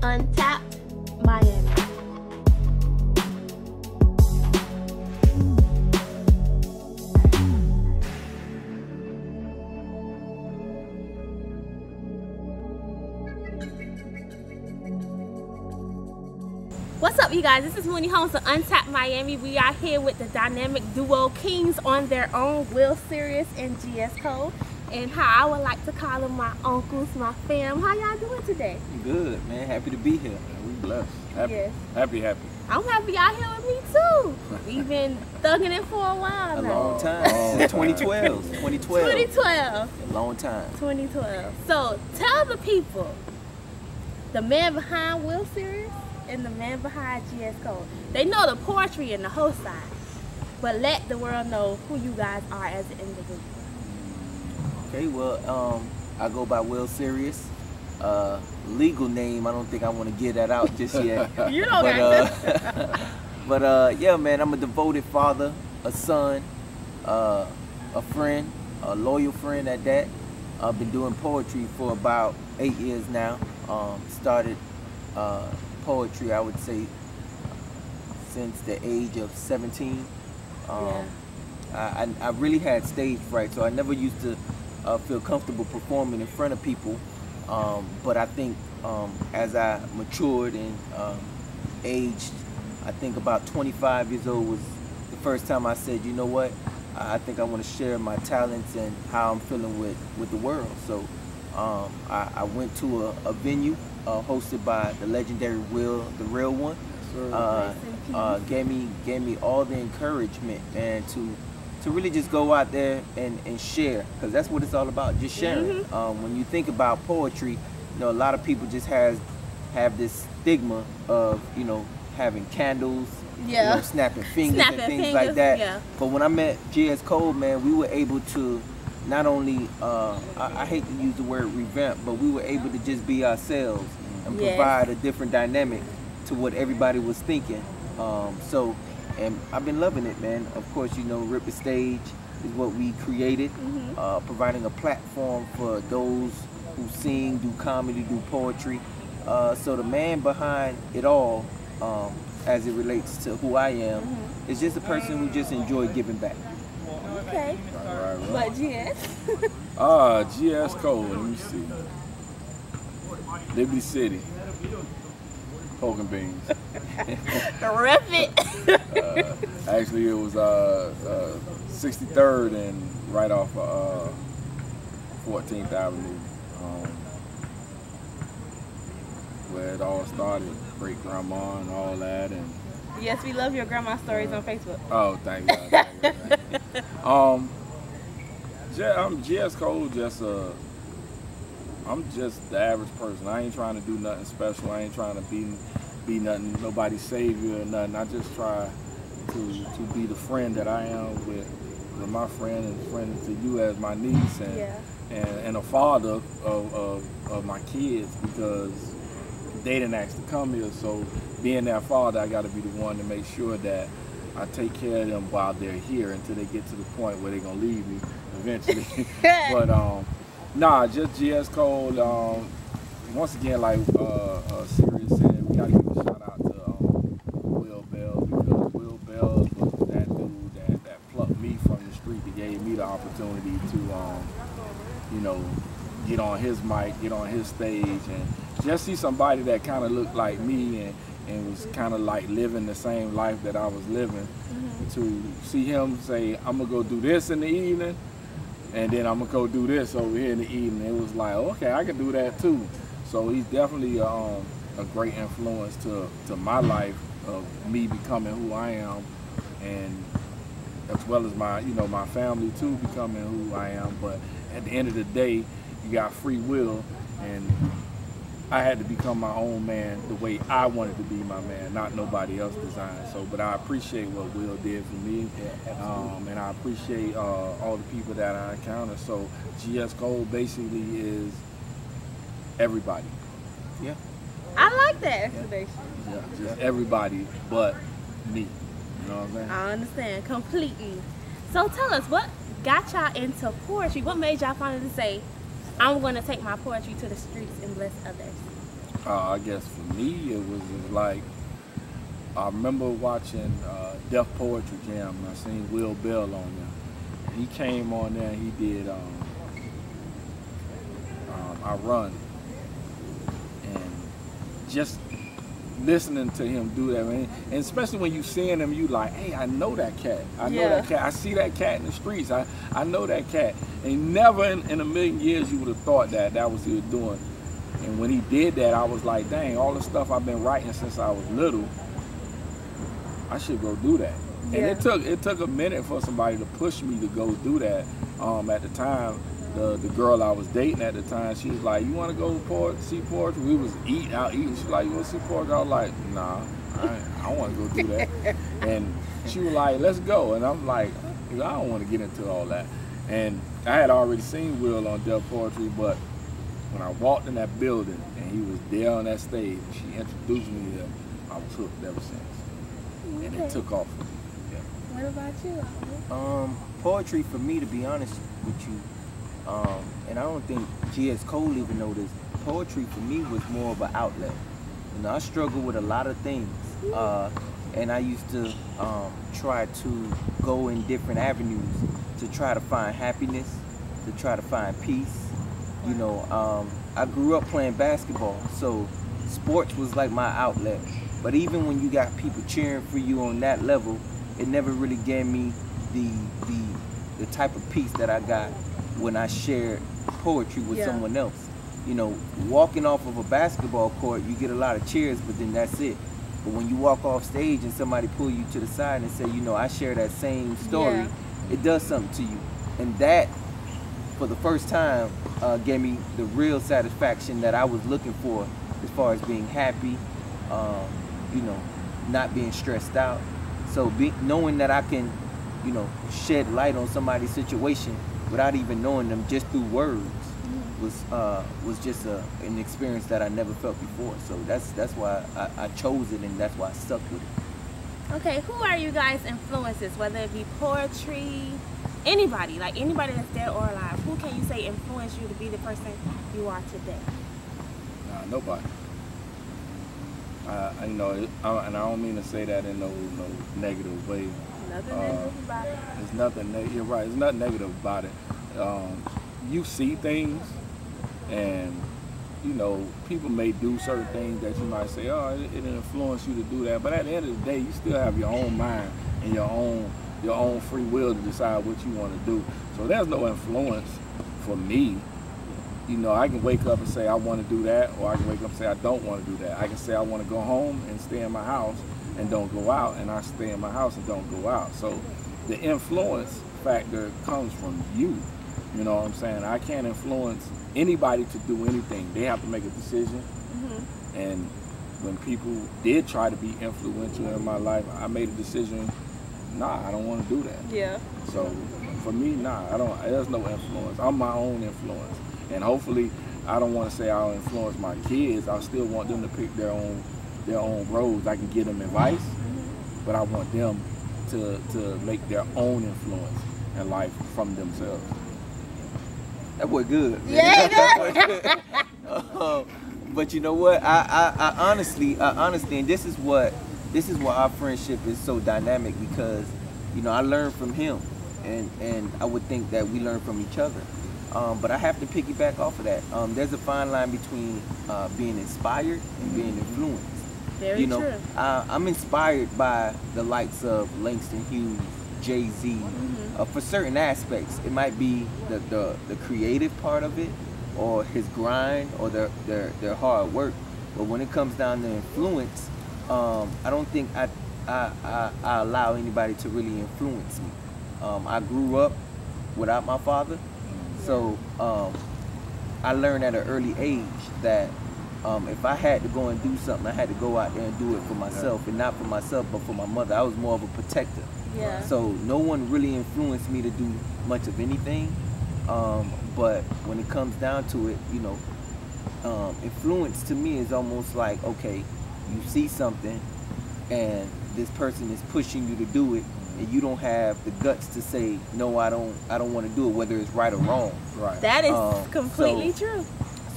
Untapped, Miami. What's up, you guys? This is Mooney Holmes of Untapped Miami. We are here with the dynamic duo kings on their own, Will Seri'us and GS Cole, and how I would like to call them my uncles, my fam. How y'all doing today? Good, man. Happy to be here. Man. We blessed. Happy. Yes. Happy. I'm happy y'all here with me too. We've been thugging it for a while now. A long time. 2012. 2012. A long time. 2012. So tell the people, the man behind Will Seri'us and the man behind GS Cole. They know the poetry and the host side, but let the world know who you guys are as an individual. Okay, well, I go by Will Seri'us. Legal name, I don't think I want to get that out just yet. You know that. But yeah, man, I'm a devoted father, a son, a friend, a loyal friend at that. I've been doing poetry for about 8 years now. Started poetry, I would say, since the age of 17. I really had stage fright, so I never used to feel comfortable performing in front of people. But I think as I matured and aged, I think about 25 years old was the first time I said, you know what, I think I want to share my talents and how I'm feeling with the world. So I went to a venue hosted by the legendary Will, the real one. Gave me all the encouragement, and to really just go out there and share, because that's what it's all about, just sharing. When you think about poetry, you know, a lot of people just have this stigma of, you know, having candles, you know, snapping fingers and things like that. But when I met GS Cole, man, we were able to not only, I hate to use the word revamp, but we were able to just be ourselves and provide a different dynamic to what everybody was thinking. And I've been loving it, man. Of course, you know, Understage is what we created, providing a platform for those who sing, do comedy, do poetry. So the man behind it all, as it relates to who I am, is just a person who just enjoy giving back. Okay. Right. But GS? GS Cole, let me see. Liberty City. Pork and beans. Rep it. Actually, it was 63rd and right off 14th Avenue, where it all started. Great grandma and all that, and Yes, we love your grandma stories on Facebook. oh, thank you. I'm GS Cole. I'm just the average person. I ain't trying to do nothing special. I ain't trying to be nothing, nobody's savior or nothing. I just try to be the friend that I am with my friend, and friend to you as my niece, and a father of my kids, because they didn't ask to come here. So being that father, I got to be the one to make sure that I take care of them while they're here until they get to the point where they're gonna leave me eventually. But nah, just GS Cole. Once again, like Seri'us said, we gotta give a shout out to Will Bell, because Will Bell was that dude that plucked me from the street, that gave me the opportunity to you know, get on his mic, get on his stage, and just see somebody that kind of looked like me and was kind of like living the same life that I was living. To see him say, I'm gonna go do this in the evening, and then I'm gonna go do this over here in the evening. It was like, okay, I can do that too. So he's definitely a great influence to my life, of me becoming who I am, and as well as my, you know, my family too becoming who I am. But at the end of the day, you got free will, and I had to become my own man the way I wanted to be my man, not nobody else designed. So, but I appreciate what Will did for me, and I appreciate all the people that I encountered. So GS Cole basically is everybody. Yeah. I like that explanation. Yeah, just everybody but me. You know what I'm saying? I understand completely. So tell us, what got y'all into poetry? What made y'all finally say, I'm going to take my poetry to the streets and bless others? I guess for me, it was like, I remember watching Def Poetry Jam, and I seen Will Bell on there. He came on there and he did I Run. And just listening to him do that, man, and especially when you seeing him, you like, hey, I know that cat. I know that cat. I see that cat in the streets. I know that cat. And never in a million years you would have thought that was what he was doing. And when he did that, I was like, dang, all the stuff I've been writing since I was little, I should go do that. And it took a minute for somebody to push me to go do that. At the time, the girl I was dating at the time, she was like, you want to go see poetry? We was out eating. She was like, you want to see poetry? I was like, nah, I don't want to go do that. And she was like, let's go. And I'm like, I don't want to get into all that. And I had already seen Will on Def Poetry, but when I walked in that building and he was there on that stage, and she introduced me to him, I was hooked ever since. And it took off for me. What about you? Poetry for me, to be honest with you, and I don't think G.S. Cole even know this, poetry for me was more of an outlet. You know, I struggle with a lot of things, and I used to try to go in different avenues to try to find happiness, to try to find peace. You know, I grew up playing basketball, so sports was like my outlet. But even when you got people cheering for you on that level, it never really gave me the type of peace that I got when I shared poetry with someone else. You know, walking off of a basketball court, you get a lot of cheers, but then that's it. But when you walk off stage and somebody pull you to the side and say, you know, I share that same story, it does something to you. And that, for the first time, gave me the real satisfaction that I was looking for as far as being happy, you know, not being stressed out. So knowing that I can, you know, shed light on somebody's situation without even knowing them, just through words, was just an experience that I never felt before. So that's why I chose it, and that's why I stuck with it. Okay, who are you guys' influences, whether it be poetry, anybody, like anybody that's dead or alive? Who can you say influenced you to be the person you are today? Nobody. You know, and I don't mean to say that in no negative way. Nothing negative about it. There's nothing. You're right. There's nothing negative about it. You see things, and you know, people may do certain things that you might say, oh, it influenced you to do that. But at the end of the day, you still have your own mind and your own free will to decide what you want to do. So there's no influence for me. You know, I can wake up and say I want to do that, or I can wake up and say I don't want to do that. I can say I want to go home and stay in my house and don't go out, and I stay in my house and don't go out. So the influence factor comes from you. You know what I'm saying? I can't influence anybody to do anything. They have to make a decision. And when people did try to be influential in my life, I made a decision, nah, I don't want to do that. Yeah. So for me, nah, there's no influence. I'm my own influence. And hopefully, I don't want to say I'll influence my kids. I still want them to pick their own roads. I can give them advice, but I want them to make their own influence in life from themselves. That boy good, man. Yeah, that boy good. But you know what? I honestly, and this is why our friendship is so dynamic, because you know, I learned from him, and I would think that we learn from each other. But I have to piggyback off of that. There's a fine line between being inspired and being influenced. Very true. I'm inspired by the likes of Langston Hughes, Jay-Z, for certain aspects. It might be the creative part of it, or his grind, or their hard work. But when it comes down to influence, I don't think I allow anybody to really influence me. I grew up without my father. So I learned at an early age that if I had to go and do something, I had to go out there and do it for myself, and not for myself, but for my mother. I was more of a protector. Yeah. So no one really influenced me to do much of anything. But when it comes down to it, you know, influence to me is almost like, okay, you see something and this person is pushing you to do it, and you don't have the guts to say, no, I don't want to do it, whether it's right or wrong. Right. That is completely true.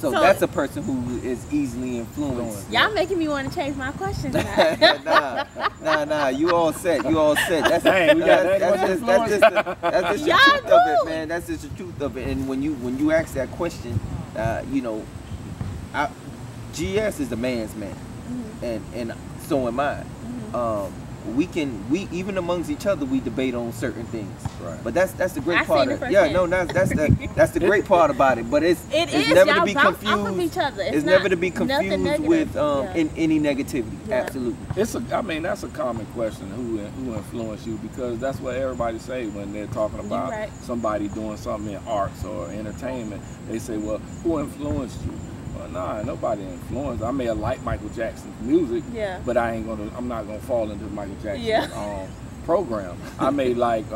So that's a person who is easily influenced. Y'all making me want to change my question now. Nah. You all set. That's Dang, we got that's just the truth of it, man. That's just the truth of it. And when you ask that question, you know, GS is the man's man, and so am I. We even amongst each other we debate on certain things, right? But that's the great part of it. That's the great part about it. But it's never to be confused. Each other. It's never to be confused with in any negativity. Yeah. Absolutely. I mean that's a common question. Who influenced you? Because that's what everybody say when they're talking about somebody doing something in arts or entertainment. They say, well, who influenced you? Nah, nobody influenced. I may have liked Michael Jackson's music, but I'm not gonna fall into Michael Jackson's program. I may like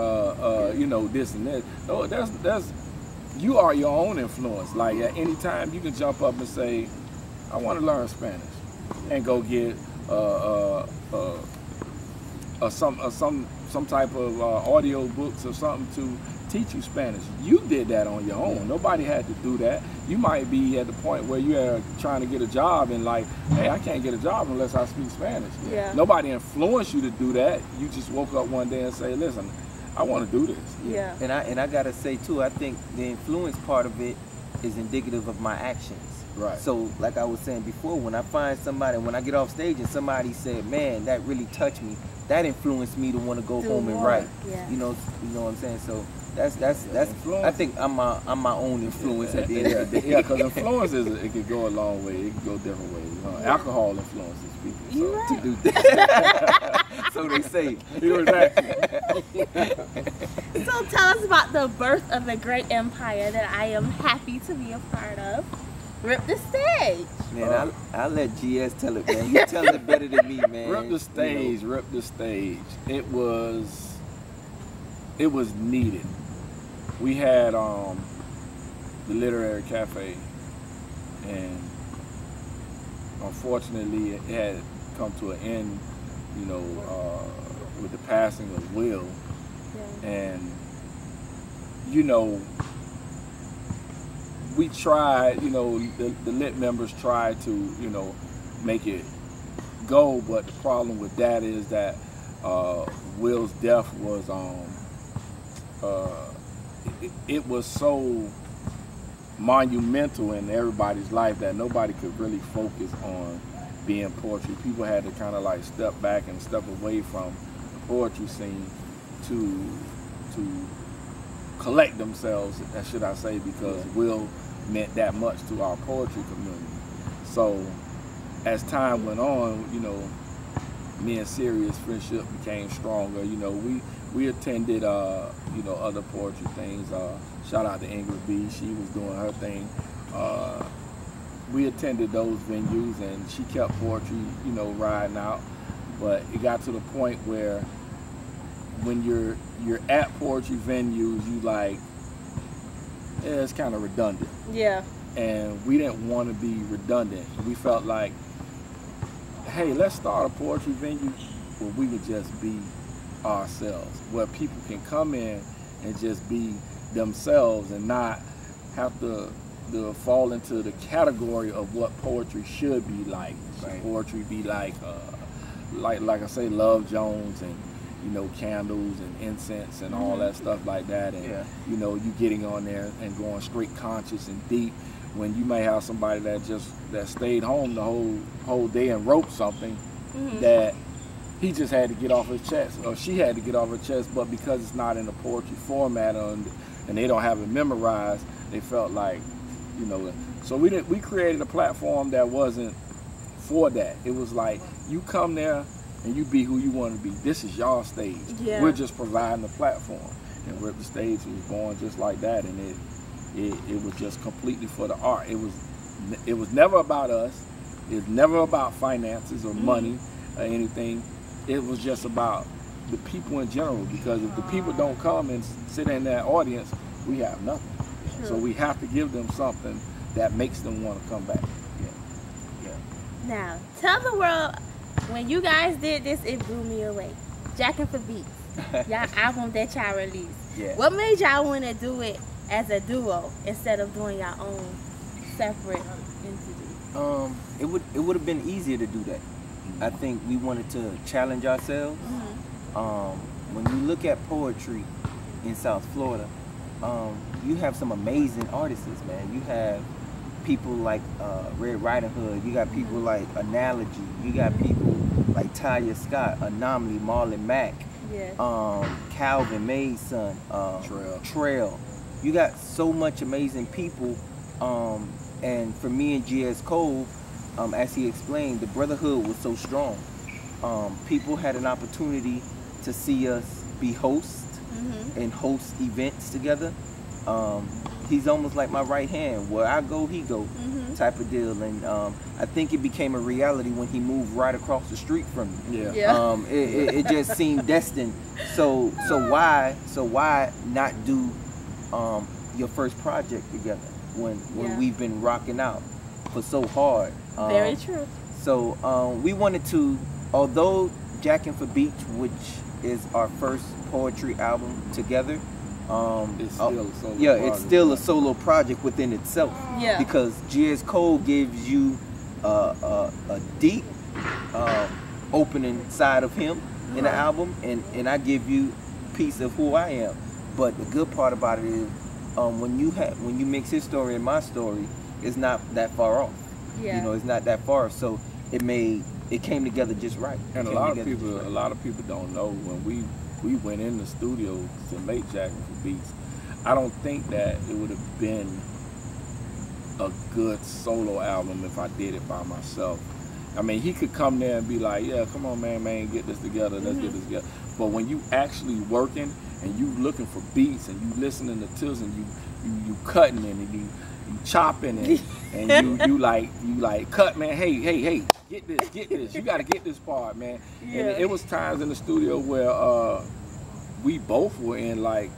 you know, this and that. No, that's you are your own influence. Like at any time you can jump up and say, I want to learn Spanish, and go get some type of audio books or something to teach you Spanish. You did that on your own. Nobody had to do that. You might be at the point where you're trying to get a job and like, hey, I can't get a job unless I speak Spanish. Yeah. Nobody influenced you to do that. You just woke up one day and say, listen, I want to do this. Yeah. And I gotta say too, I think the influence part of it is indicative of my actions. Right. So like I was saying before, when I find somebody, when I get off stage and somebody said, man, that really touched me, that influenced me to want to go home and write. Yeah. You know what I'm saying? So that's I think I'm my own influence at the end of the day. Yeah, because influence it can go a long way. It can go different ways. You know, alcohol influences people. So, to do that. So they say. So tell us about the birth of the great empire that I am happy to be a part of. Rip the stage. Man, I'll let GS tell it, man. You tell it better than me, man. Rip the stage, you know. Rip the stage. It was needed. We had the literary cafe, and unfortunately it had come to an end, you know, with the passing of Will. Yeah. And you know, we tried, you know, the lit members tried to, you know, make it go, but the problem with that is that Will's death was it was so monumental in everybody's life that nobody could really focus on being poetry. People had to kind of like step back and step away from the poetry scene to collect themselves, should I say, because Will meant that much to our poetry community. So as time went on, you know, me and Seri'us friendship became stronger. You know, we attended you know, other poetry things. Shout out to Ingrid B. She was doing her thing. We attended those venues and she kept poetry, you know, riding out. But it got to the point where when you're at poetry venues, you like, it's kind of redundant. Yeah. And we didn't want to be redundant. We felt like, hey, let's start a poetry venue where we can just be ourselves, where people can come in and just be themselves and not have to fall into the category of what poetry should be like. Should poetry be like I say, Love Jones and, you know, candles and incense and all that stuff like that, and you know, you getting on there and going straight conscious and deep, when you may have somebody that stayed home the whole day and wrote something that he just had to get off his chest, or she had to get off her chest, but because it's not in a poetry format and they don't have it memorized, they felt like, you know, so we created a platform that wasn't for that. It was like, you come there and you be who you want to be. This is y'all stage. Yeah. We're just providing the platform. And Rip the Stage was born just like that, and it was just completely for the art. It was never about us. It was never about finances or money or anything. It was just about the people in general, because if the people don't come and sit in that audience, we have nothing. True. So we have to give them something that makes them want to come back. Yeah. Now, tell the world, when you guys did this, it blew me away. Jackin' for Beats, y'all album that y'all released. Yeah. What made y'all want to do it as a duo instead of doing your own separate entity? It would have been easier to do that. I think we wanted to challenge ourselves. When you look at poetry in South Florida, you have some amazing artists, man. You have people like Red Riding Hood. You got people like Analogy. You got people like Talia Scott, Anomaly, Marlon Mack, Calvin May's son, Trail. You got so much amazing people. And for me and GS Cole, as he explained, the brotherhood was so strong. People had an opportunity to see us be hosts and host events together. He's almost like my right hand. Where I go, he go, type of deal. And I think it became a reality when he moved right across the street from me. It just seemed destined. So why not do your first project together when we've been rocking out for so hard? Very true. So we wanted to, although Jackin' for Beach, which is our first poetry album together, it's still a solo project within itself. Because GS Cole gives you a deep opening side of him in the album, and I give you a piece of who I am. But the good part about it is when you mix his story and my story, it's not that far off. You know, it's not that far. So it came together just right. And a lot of people don't know, when we went in the studio to make Jackin' for Beats, I don't think that it would have been a good solo album if I did it by myself. I mean, he could come there and be like, yeah, come on, man, get this together, let's get this together. But when you actually working and you looking for beats and you listening to Tills and you cutting and you chopping and you like cut, man, hey, get this, you gotta get this part, man. And it was times in the studio where we both were in like,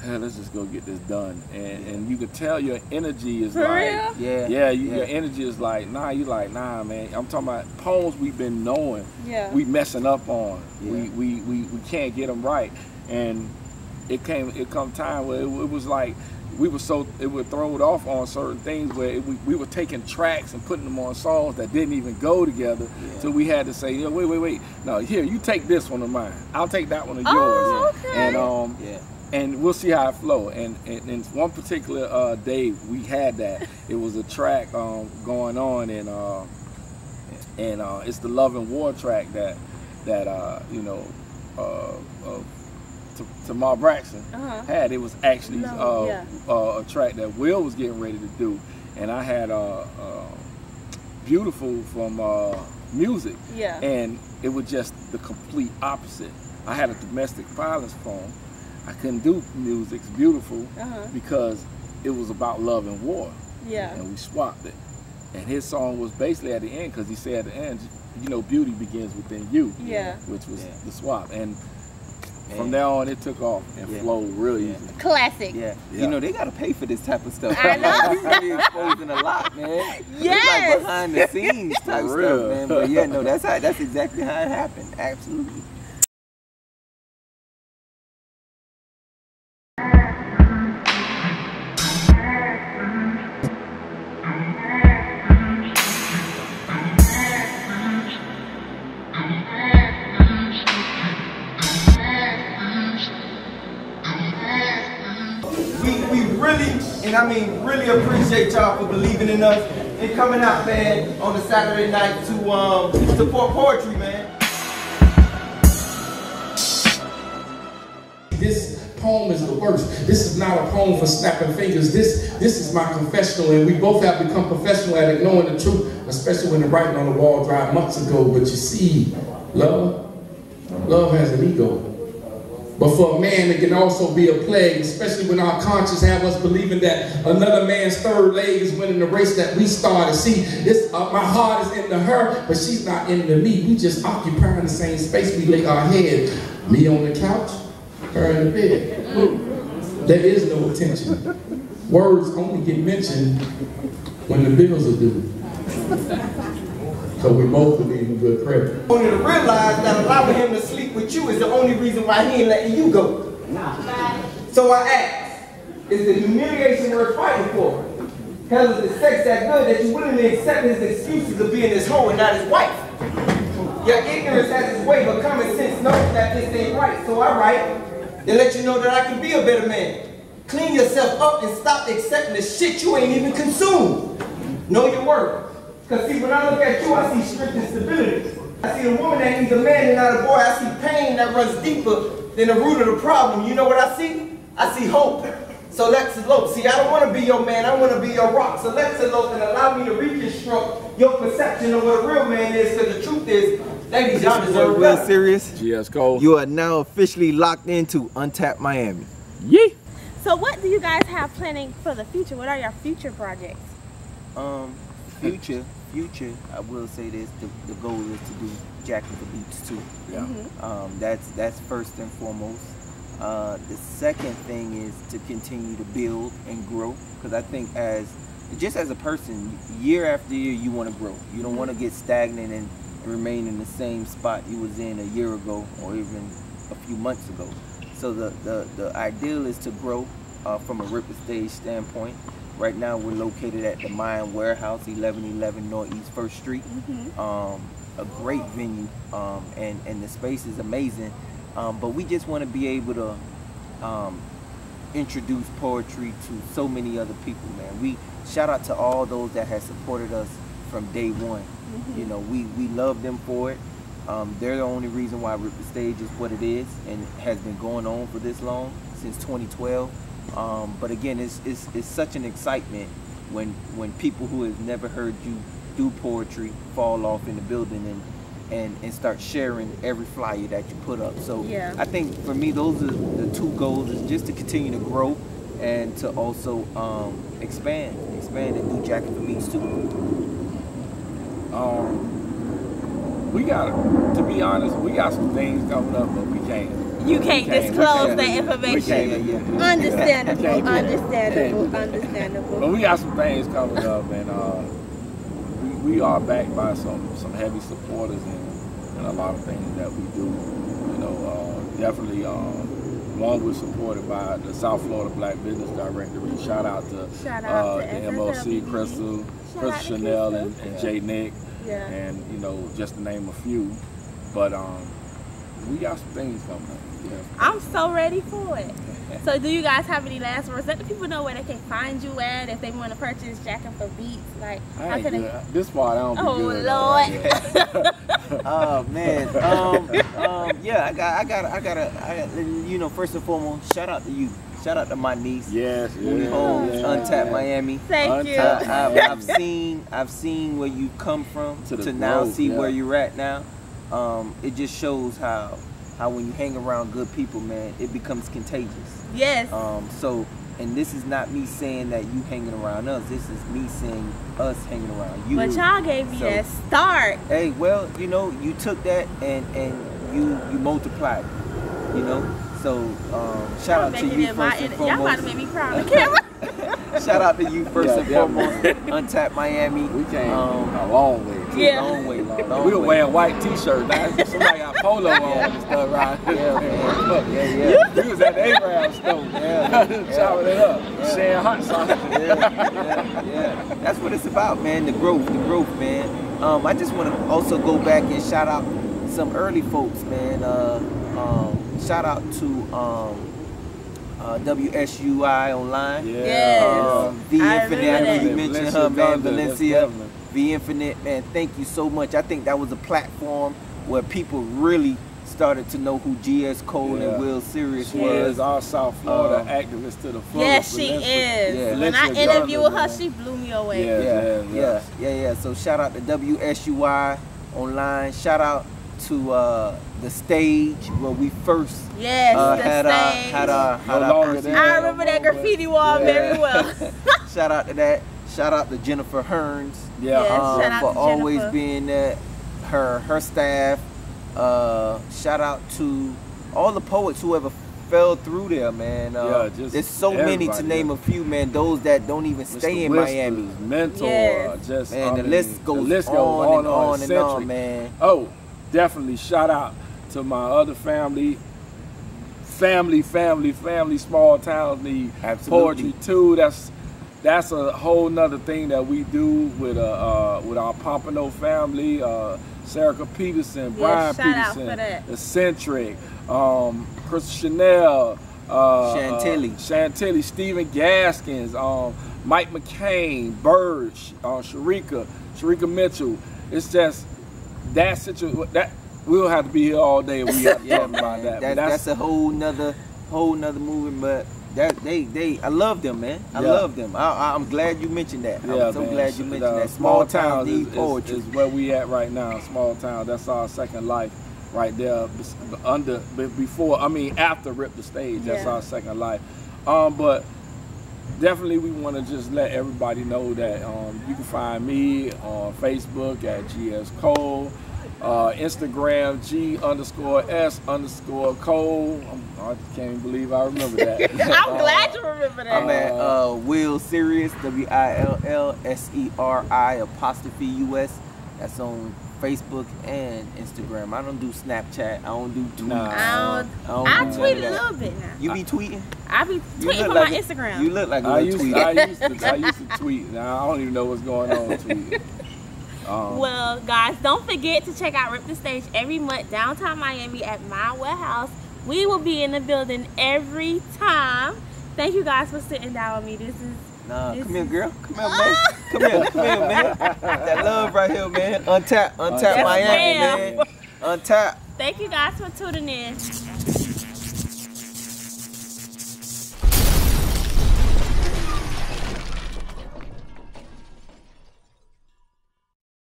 hey, let's just go get this done. And you could tell your energy is like, your energy is like, nah, man. I'm talking about poems we've been knowing, we messing up on, we can't get them right. And it come time where it was like, it would throw it off on certain things where we were taking tracks and putting them on songs that didn't even go together. So we had to say, yeah, wait, no, here, you take this one of mine, I'll take that one of yours. Okay. And we'll see how it flow. And one particular day we had that. It was a track going on, and it's the Love and War track that Tamar Braxton had. It was actually a track that Will was getting ready to do, and I had Beautiful from Music, and it was just the complete opposite. I had a domestic violence poem. I couldn't do Music's Beautiful because it was about love and war, and we swapped it. And his song was basically at the end, because he said at the end, you know, beauty begins within you, which was the swap. And from there on, it took off and flowed real easy. Classic. You know, they gotta pay for this type of stuff. I know. We really exposing a lot, man. It's like behind the scenes type stuff, man. But yeah, no, that's exactly how it happened. Absolutely. We really, and I mean really, appreciate y'all for believing in us and coming out, man, on a Saturday night to support poetry, man. This poem is the worst. This is not a poem for snapping fingers. This is my confessional, and we both have become professional at it, knowing the truth, especially when the writing on the wall dried months ago. But you see, love has an ego. But for a man, it can also be a plague, especially when our conscience have us believing that another man's third leg is winning the race that we started. See, my heart is into her, but she's not into me. We just occupying the same space. We lay our head, me on the couch, her in the bed. There is no attention. Words only get mentioned when the bills are due. So we both believe in good credit. Only to realize that allowing him to sleep with you is the only reason why he ain't letting you go. So I ask, is the humiliation worth fighting for? Hell, is the sex that good that you willingly accept his excuses of being his hoe and not his wife? Your ignorance has its way, but common sense knows that this ain't right. So I write to let you know that I can be a better man. Clean yourself up and stop accepting the shit you ain't even consumed. Know your worth. Because see, when I look at you, I see strength and stability. I see a woman that needs a man and not a boy. I see pain that runs deeper than the root of the problem. You know what I see? I see hope. So let's elope. See, I don't want to be your man. I want to be your rock. So let's elope and allow me to reconstruct your perception of what a real man is. Because the truth is, ladies, y'all deserve Real better. Serious. GS Cole. You are now officially locked into Untapped Miami. Yeah. So what do you guys have planning for the future? What are your future projects? Future, I will say this, the goal is to do Jacking for Beats too. Yeah. That's first and foremost. The second thing is to continue to build and grow, because I think just as a person, year after year you want to grow. You don't want to get stagnant and remain in the same spot you was in a year ago or even a few months ago. So the ideal is to grow from a Understage standpoint. Right now we're located at the Mayan Warehouse, 1111 Northeast 1st Street. A great venue, and the space is amazing. But we just want to be able to introduce poetry to so many other people, man. We shout out to all those that have supported us from day one. You know, we love them for it. They're the only reason why Understage is what it is and has been going on for this long, since 2012. But again, it's such an excitement when people who have never heard you do poetry fall off in the building and start sharing every flyer that you put up. So Yeah. I think for me, those are the two goals, is just to continue to grow and to also expand and do Jacking for Beats too. We got, to be honest, we got some things coming up, but we can't. You can't disclose the We information. can't. Understandable, Can't. understandable. But we got some things coming up, and we are backed by some heavy supporters in a lot of things that we do. You know, definitely one was supported by the South Florida Black Business Directory. Shout out to the MLC, Crystal Chanel, and Jay Nick, and you know, just to name a few. But we got some things coming up. Yeah. I'm so ready for it. So do you guys have any last words? Let the people know where they can find you at if they want to purchase Jacking for Beats. Like, how can they? This part I don't be good. Lord. Oh man, yeah, I got you know, first and foremost, shout out to you. Shout out to my niece. Yes, Mooney Holmes, Untapped Miami. Thank you. I've seen where you've come from to now growth, see where you're at now. It just shows how when you hang around good people, man, it becomes contagious. Yes. So, and this is not me saying that you hanging around us. This is me saying us hanging around you. But y'all gave me that start. Hey, well, you know, you took that and you multiplied it, you know. So, shout out to you first and foremost. Y'all about to make me cry on the camera. Shout out to you first and foremost. Untapped Miami. We came a long way. Yeah. Long way. We were wearing white t-shirts. Now somebody got polo on and stuff, right? Yeah, man. Yeah. We was at the Abraham store. Chopping it up. Sharing hot sauce. Yeah. That's what it's about, man. The growth, man. I just want to also go back and shout out some early folks, man. Shout out to WSUI Online. Yes. V Infinite, I know you mentioned Valencia her, man, Thunder, Valencia. V Infinite, man, thank you so much. I think that was a platform where people really started to know who GS Cole and Will Seri'us She was. is our South Florida activist to the fullest. Yes, she is. Yeah. When I interviewed with her, she blew me away. Yeah. So shout out to WSUI Online. Shout out to the stage where we first had our I remember that graffiti wall very well. Shout out to that. Shout out to Jennifer Hearns. Shout out for to always Jennifer. being there. Her staff. Shout out to all the poets who ever fell through there, man. There's so many to name a few, man. Those that don't even stay in Miami. Mentor, the list goes on and on and on, man. Oh, definitely shout out to my other family, small towns need poetry too. that's a whole nother thing that we do with our Pompano family, Seri'us Peterson, Brian Peterson, Eccentric, Chris Chanel, Chantilly, Stephen Gaskins, Mike McCain, Bird, Sharika Mitchell. It's just that situation. That we'll have to be here all day. We have to talk about that. That's a whole nother movement, but. I love them, man. I love them. I'm glad you mentioned that. I'm so glad you mentioned that. Small towns need poetry. Is where we at right now. Small town. That's our second life, right there. After Rip the Stage. That's our second life. But definitely we want to just let everybody know that you can find me on Facebook at GS Cole. Instagram G_S_Cole. I can't even believe I remember that. I'm glad you remember that. I'm at Will Seri'us, WILLSERI_US. That's on Facebook and Instagram. I don't do Snapchat. I don't do tweets. I tweet a little bit now. You be tweeting? I be tweeting from my Instagram. You look like a I used to tweet. Now I don't even know what's going on with tweeting. Well, guys, don't forget to check out Rip the Stage every month downtown Miami at my warehouse. We will be in the building every time. Thank you guys for sitting down with me. Come here, girl. Come here, man. Come here, man. That love right here, man. Untapped Miami, man. Untapped. Thank you guys for tuning in.